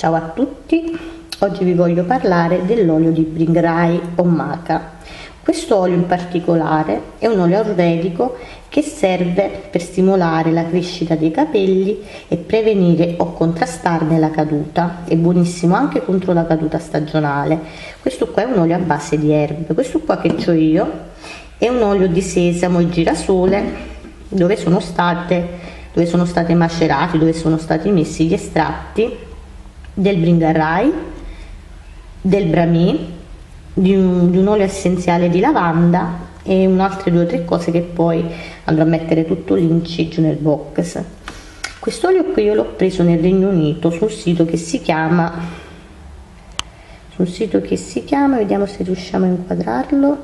Ciao a tutti, oggi vi voglio parlare dell'olio di Bringrai o Maca. Questo olio in particolare è un olio aurvedico che serve per stimolare la crescita dei capelli e prevenire o contrastarne la caduta. È buonissimo anche contro la caduta stagionale. Questo qua è un olio a base di erbe. Questo qua che ho io è un olio di sesamo e girasole dove sono state macerati, dove sono stati messi gli estratti del Bringrai, del Brahmi, di un olio essenziale di lavanda e altre 2 o 3 cose che poi andrò a mettere tutto l'inciso nel box. Quest'olio qui io l'ho preso nel Regno Unito sul sito che si chiama, vediamo se riusciamo a inquadrarlo,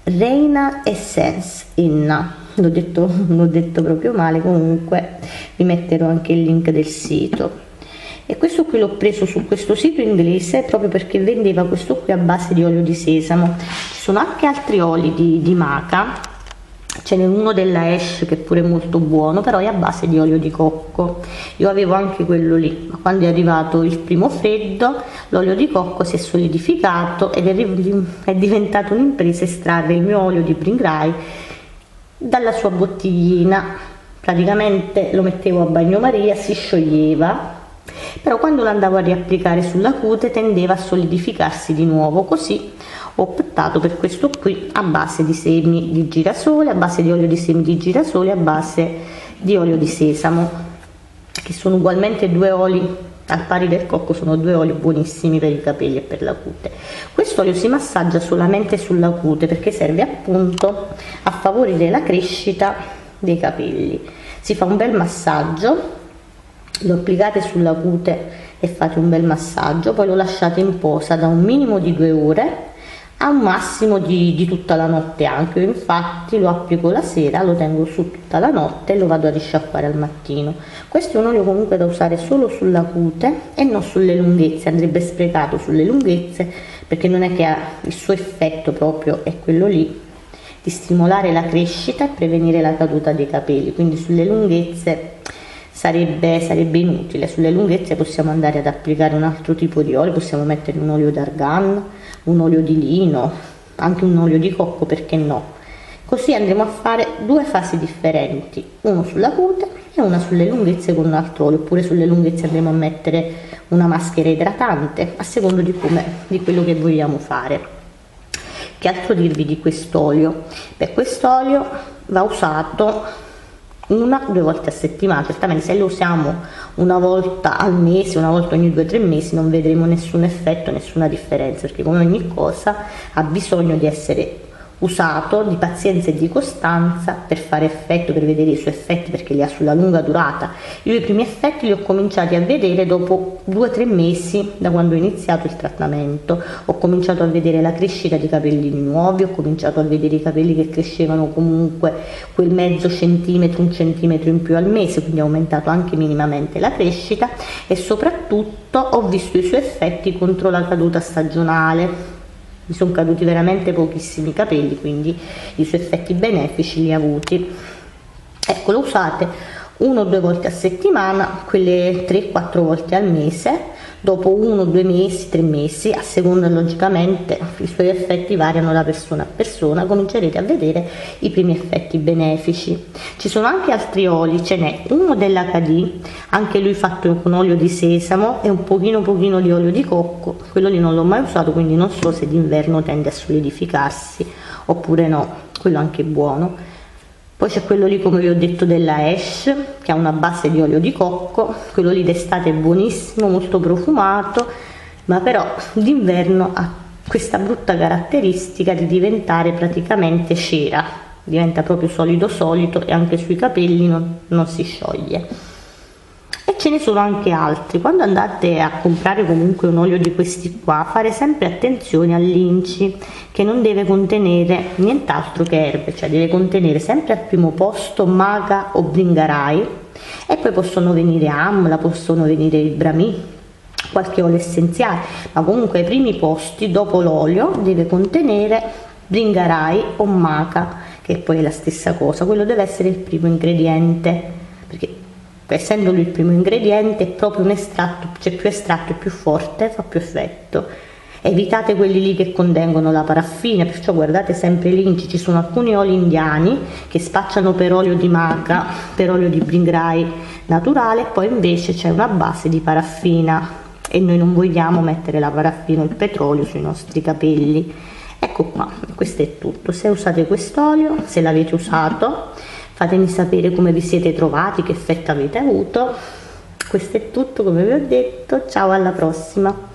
Reina Essence Inna. L'ho detto proprio male, comunque vi metterò anche il link del sito. E questo qui l'ho preso su questo sito inglese proprio perché vendeva questo qui a base di olio di sesamo. Ci sono anche altri oli di maca, ce n'è uno della Ash che è pure molto buono, però è a base di olio di cocco. Io avevo anche quello lì, ma quando è arrivato il primo freddo l'olio di cocco si è solidificato ed è diventato un'impresa estrarre il mio olio di Bringrai dalla sua bottiglina. Praticamente lo mettevo a bagnomaria, si scioglieva, però quando lo andavo a riapplicare sulla cute tendeva a solidificarsi di nuovo, così ho optato per questo qui a base di semi di girasole, a base di olio di semi di girasole, a base di olio di sesamo, che sono ugualmente 2 oli al pari del cocco, sono 2 oli buonissimi per i capelli e per la cute. Questo olio si massaggia solamente sulla cute perché serve appunto a favorire la crescita dei capelli. Si fa un bel massaggio, lo applicate sulla cute e fate un bel massaggio, poi lo lasciate in posa da un minimo di 2 ore a un massimo di tutta la notte. Anche io infatti lo applico la sera, lo tengo su tutta la notte e lo vado a risciacquare al mattino. Questo è un olio comunque da usare solo sulla cute e non sulle lunghezze, andrebbe sprecato sulle lunghezze perché non è che ha il suo effetto proprio è quello lì di stimolare la crescita e prevenire la caduta dei capelli, quindi sulle lunghezze sarebbe inutile. Sulle lunghezze possiamo andare ad applicare un altro tipo di olio, possiamo mettere un olio d'argan, un olio di lino, anche un olio di cocco, perché no. Così andremo a fare 2 fasi differenti, uno sulla cute e una sulle lunghezze con un altro olio, oppure sulle lunghezze andremo a mettere una maschera idratante a seconda di quello che vogliamo fare. Che altro dirvi di quest'olio? Quest'olio va usato 1 o 2 volte a settimana. Certamente se lo usiamo una volta al mese, una volta ogni 2 o 3 mesi, non vedremo nessun effetto, nessuna differenza, perché come ogni cosa ha bisogno di essere usato, di pazienza e di costanza per fare effetto, per vedere i suoi effetti, perché li ha sulla lunga durata. Io i primi effetti li ho cominciati a vedere dopo 2 o 3 mesi da quando ho iniziato il trattamento. Ho cominciato a vedere la crescita di capelli nuovi, ho cominciato a vedere i capelli che crescevano comunque quel mezzo centimetro, 1 centimetro in più al mese, quindi ho aumentato anche minimamente la crescita e soprattutto ho visto i suoi effetti contro la caduta stagionale. Mi sono caduti veramente pochissimi capelli, quindi i suoi effetti benefici li ha avuti. Ecco, lo usate 1 o 2 volte a settimana, quelle 3-4 volte al mese. Dopo 1, 2 mesi, 3 mesi, a seconda, logicamente i suoi effetti variano da persona a persona, comincerete a vedere i primi effetti benefici. Ci sono anche altri oli, ce n'è uno dell'HD, anche lui fatto con olio di sesamo e un pochino di olio di cocco. Quello lì non l'ho mai usato, quindi non so se d'inverno tende a solidificarsi oppure no, quello anche è buono. Poi c'è quello lì, come vi ho detto, della Ash, che ha una base di olio di cocco. Quello lì d'estate è buonissimo, molto profumato, ma però d'inverno ha questa brutta caratteristica di diventare praticamente cera, diventa proprio solido e anche sui capelli non si scioglie. E ce ne sono anche altri. Quando andate a comprare comunque un olio di questi qua, fare sempre attenzione all'inci, che non deve contenere nient'altro che erbe, cioè deve contenere sempre al primo posto Maca o Bringrai, e poi possono venire Amla, possono venire il Brahmi, qualche olio essenziale, ma comunque ai primi posti dopo l'olio deve contenere Bringrai o Maca, che poi è la stessa cosa. Quello deve essere il primo ingrediente, perché essendo lui il primo ingrediente, è proprio un estratto, c'è più estratto e più forte, fa più effetto. Evitate quelli lì che contengono la paraffina, perciò guardate sempre i link, ci sono alcuni oli indiani che spacciano per olio di maca, per olio di bringrai naturale, poi invece c'è una base di paraffina e noi non vogliamo mettere la paraffina o il petrolio sui nostri capelli. Ecco qua, questo è tutto. Se usate quest'olio, se l'avete usato, fatemi sapere come vi siete trovati, che effetto avete avuto. Questo è tutto, come vi ho detto, ciao, alla prossima.